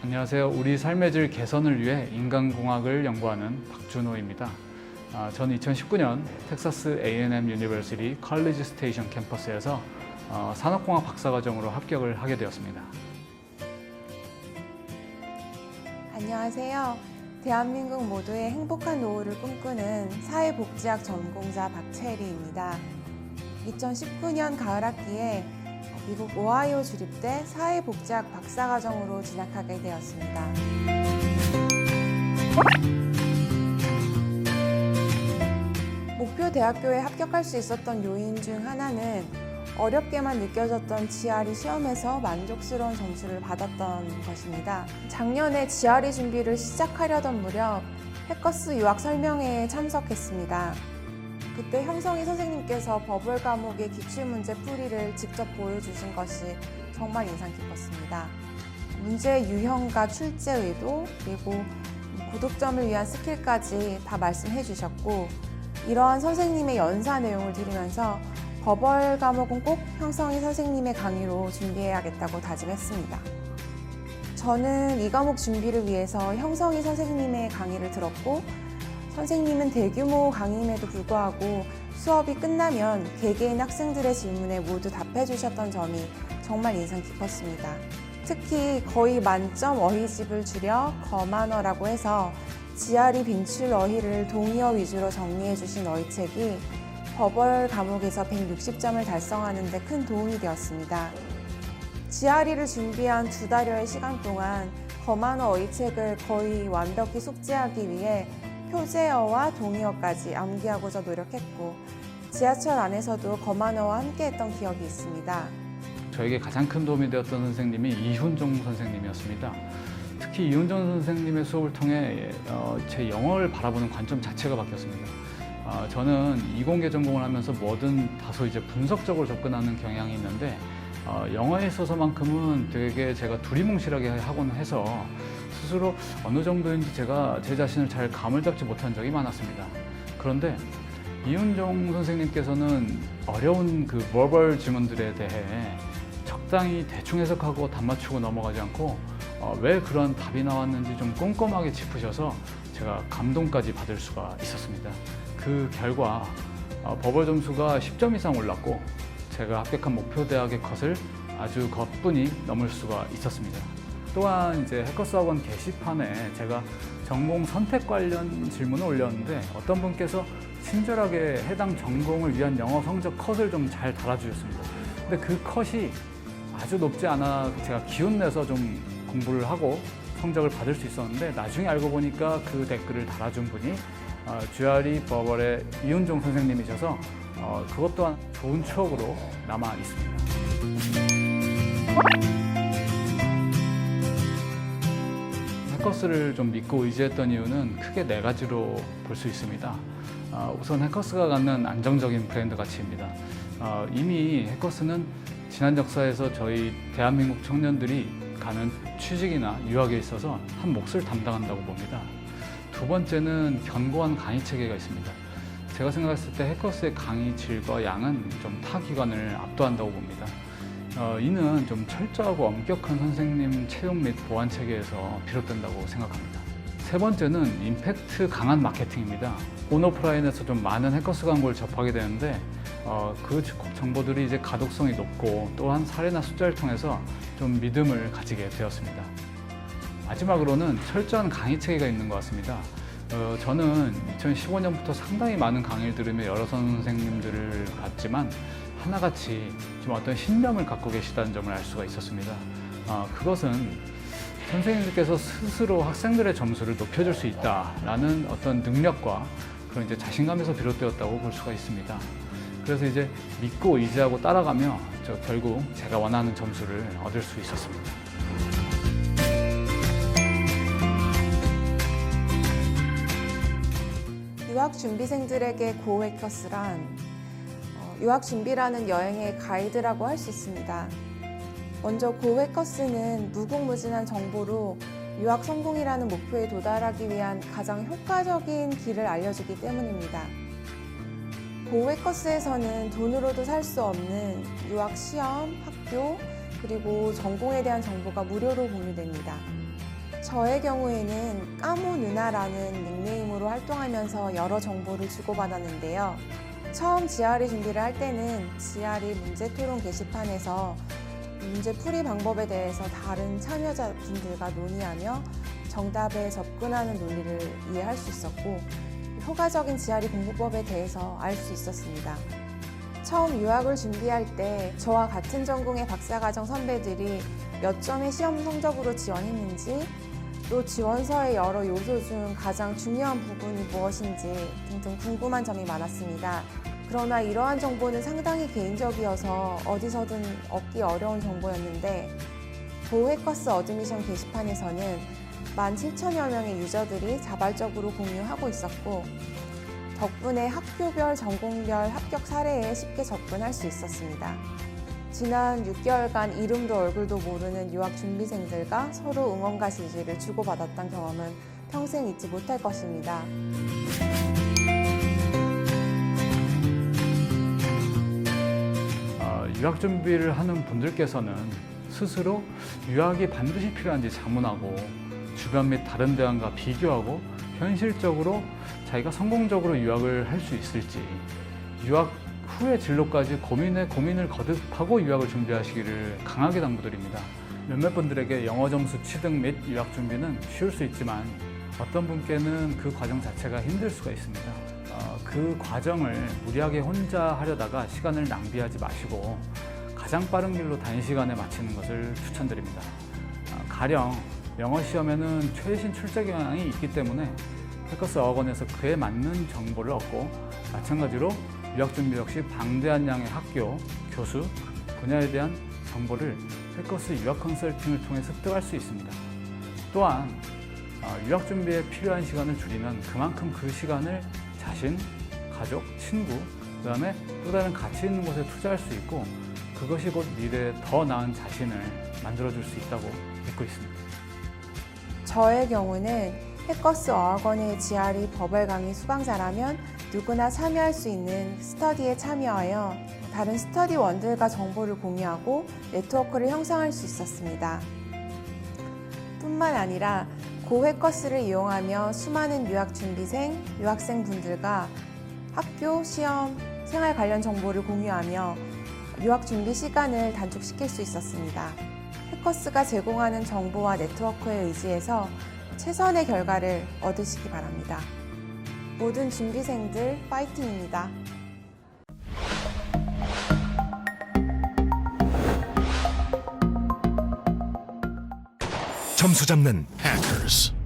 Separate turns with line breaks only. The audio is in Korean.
안녕하세요. 우리 삶의 질 개선을 위해 인간공학을 연구하는 박준호입니다. 저는 2019년 텍사스 A&M 유니버시티 컬리지 스테이션 캠퍼스에서 산업공학 박사과정으로 합격을 하게 되었습니다.
안녕하세요. 대한민국 모두의 행복한 노후를 꿈꾸는 사회복지학 전공자 박채리입니다. 2019년 가을 학기에 미국 오하이오 주립대 사회복지학 박사과정으로 진학하게 되었습니다. 목표 대학교에 합격할 수 있었던 요인 중 하나는 어렵게만 느껴졌던 GRE 시험에서 만족스러운 점수를 받았던 것입니다. 작년에 GRE 준비를 시작하려던 무렵 해커스 유학 설명회에 참석했습니다. 그때 형성희 선생님께서 버벌 과목의 기출문제 풀이를 직접 보여주신 것이 정말 인상 깊었습니다. 문제의 유형과 출제 의도, 그리고 고득점을 위한 스킬까지 다 말씀해 주셨고, 이러한 선생님의 연사 내용을 들으면서 버벌 과목은 꼭 형성희 선생님의 강의로 준비해야겠다고 다짐했습니다. 저는 이 과목 준비를 위해서 형성희 선생님의 강의를 들었고, 선생님은 대규모 강의임에도 불구하고 수업이 끝나면 개개인 학생들의 질문에 모두 답해 주셨던 점이 정말 인상 깊었습니다. 특히 거의 만점 어휘집을 줄여 거만어라고 해서 GRE 빈출 어휘를 동의어 위주로 정리해 주신 어휘책이 버벌 과목에서 160점을 달성하는 데 큰 도움이 되었습니다. GRE를 준비한 2달여의 시간 동안 거만어 어휘책을 거의 완벽히 숙지하기 위해 표제어와 동의어까지 암기하고자 노력했고, 지하철 안에서도 거만어와 함께했던 기억이 있습니다.
저에게 가장 큰 도움이 되었던 선생님이 이훈종 선생님이었습니다. 특히 이훈종 선생님의 수업을 통해 제 영어를 바라보는 관점 자체가 바뀌었습니다. 저는 이공계 전공을 하면서 뭐든 다소 이제 분석적으로 접근하는 경향이 있는데, 영어에 있어서만큼은 되게 제가 두리뭉실하게 하곤 해서 스스로 어느 정도인지 제가 제 자신을 잘 감을 잡지 못한 적이 많았습니다. 그런데 이훈종 선생님께서는 어려운 그 버벌 지문들에 대해 적당히 대충 해석하고 답 맞추고 넘어가지 않고 왜 그런 답이 나왔는지 좀 꼼꼼하게 짚으셔서 제가 감동까지 받을 수가 있었습니다. 그 결과 버벌 점수가 10점 이상 올랐고, 제가 합격한 목표 대학의 컷을 아주 거뿐히 넘을 수가 있었습니다. 또한 이제 해커스 학원 게시판에 제가 전공 선택 관련 질문을 올렸는데, 어떤 분께서 친절하게 해당 전공을 위한 영어 성적 컷을 좀 잘 달아주셨습니다. 근데 그 컷이 아주 높지 않아 제가 기운내서 좀 공부를 하고 성적을 받을 수 있었는데, 나중에 알고 보니까 그 댓글을 달아준 분이 GRE 버벌의 이훈종 선생님이셔서 그것 또한 좋은 추억으로 남아 있습니다. 해커스를 좀 믿고 의지했던 이유는 크게 4가지로 볼 수 있습니다. 우선 해커스가 갖는 안정적인 브랜드 가치입니다. 이미 해커스는 지난 역사에서 저희 대한민국 청년들이 가는 취직이나 유학에 있어서 한 몫을 담당한다고 봅니다. 두 번째는 견고한 강의 체계가 있습니다. 제가 생각했을 때 해커스의 강의 질과 양은 좀 타 기관을 압도한다고 봅니다. 이는 좀 철저하고 엄격한 선생님 채용 및 보안 체계에서 비롯된다고 생각합니다. 세 번째는 임팩트 강한 마케팅입니다. 온오프라인에서 좀 많은 해커스 광고를 접하게 되는데, 그 정보들이 이제 가독성이 높고, 또한 사례나 숫자를 통해서 좀 믿음을 가지게 되었습니다. 마지막으로는 철저한 강의 체계가 있는 것 같습니다. 저는 2015년부터 상당히 많은 강의를 들으며 여러 선생님들을 봤지만 하나같이 좀 어떤 신념을 갖고 계시다는 점을 알 수가 있었습니다. 그것은 선생님들께서 스스로 학생들의 점수를 높여줄 수 있다라는 어떤 능력과 그런 이제 자신감에서 비롯되었다고 볼 수가 있습니다. 그래서 이제 믿고 의지하고 따라가며 결국 제가 원하는 점수를 얻을 수 있었습니다.
유학 준비생들에게 고 해커스란 유학 준비라는 여행의 가이드라고 할 수 있습니다. 먼저 고 해커스는 무궁무진한 정보로 유학 성공이라는 목표에 도달하기 위한 가장 효과적인 길을 알려주기 때문입니다. 고 해커스에서는 돈으로도 살 수 없는 유학 시험, 학교, 그리고 전공에 대한 정보가 무료로 공유됩니다. 저의 경우에는 까모 누나라는 닉네임으로 활동하면서 여러 정보를 주고받았는데요. 처음 GRE 준비를 할 때는 GRE 문제 토론 게시판에서 문제 풀이 방법에 대해서 다른 참여자분들과 논의하며 정답에 접근하는 논리를 이해할 수 있었고, 효과적인 GRE 공부법에 대해서 알 수 있었습니다. 처음 유학을 준비할 때 저와 같은 전공의 박사과정 선배들이 몇 점의 시험 성적으로 지원했는지, 또 지원서의 여러 요소 중 가장 중요한 부분이 무엇인지 등등 궁금한 점이 많았습니다. 그러나 이러한 정보는 상당히 개인적이어서 어디서든 얻기 어려운 정보였는데, 도해커스 어드미션 게시판에서는 17,000여 명의 유저들이 자발적으로 공유하고 있었고, 덕분에 학교별, 전공별 합격 사례에 쉽게 접근할 수 있었습니다. 지난 6개월간 이름도 얼굴도 모르는 유학 준비생들과 서로 응원과 지지를 주고받았던 경험은 평생 잊지 못할 것입니다.
유학 준비를 하는 분들께서는 스스로 유학이 반드시 필요한지 자문하고, 주변 및 다른 대학과 비교하고 현실적으로 자기가 성공적으로 유학을 할 수 있을지, 유학 후의 진로까지 고민을 거듭하고 유학을 준비하시기를 강하게 당부드립니다. 몇몇 분들에게 영어 점수 취득 및 유학 준비는 쉬울 수 있지만 어떤 분께는 그 과정 자체가 힘들 수가 있습니다. 그 과정을 무리하게 혼자 하려다가 시간을 낭비하지 마시고 가장 빠른 길로 단시간에 마치는 것을 추천드립니다. 가령 영어 시험에는 최신 출제 경향이 있기 때문에 해커스 어학원에서 그에 맞는 정보를 얻고, 마찬가지로 유학 준비 역시 방대한 양의 학교, 교수, 분야에 대한 정보를 해커스 유학 컨설팅을 통해 습득할 수 있습니다. 또한 유학 준비에 필요한 시간을 줄이면 그만큼 그 시간을 자신, 가족, 친구, 그 다음에 또 다른 가치 있는 곳에 투자할 수 있고, 그것이 곧 미래에 더 나은 자신을 만들어줄 수 있다고 믿고 있습니다.
저의 경우는 해커스 어학원의 GRE 버벌 강의 수강자라면 누구나 참여할 수 있는 스터디에 참여하여 다른 스터디원들과 정보를 공유하고 네트워크를 형성할 수 있었습니다. 뿐만 아니라 고 해커스를 이용하며 수많은 유학 준비생, 유학생 분들과 학교, 시험, 생활 관련 정보를 공유하며 유학 준비 시간을 단축시킬 수 있었습니다. 해커스가 제공하는 정보와 네트워크에 의지해서 최선의 결과를 얻으시기 바랍니다. 모든 준비생들 파이팅입니다.
점수 잡는 해커스.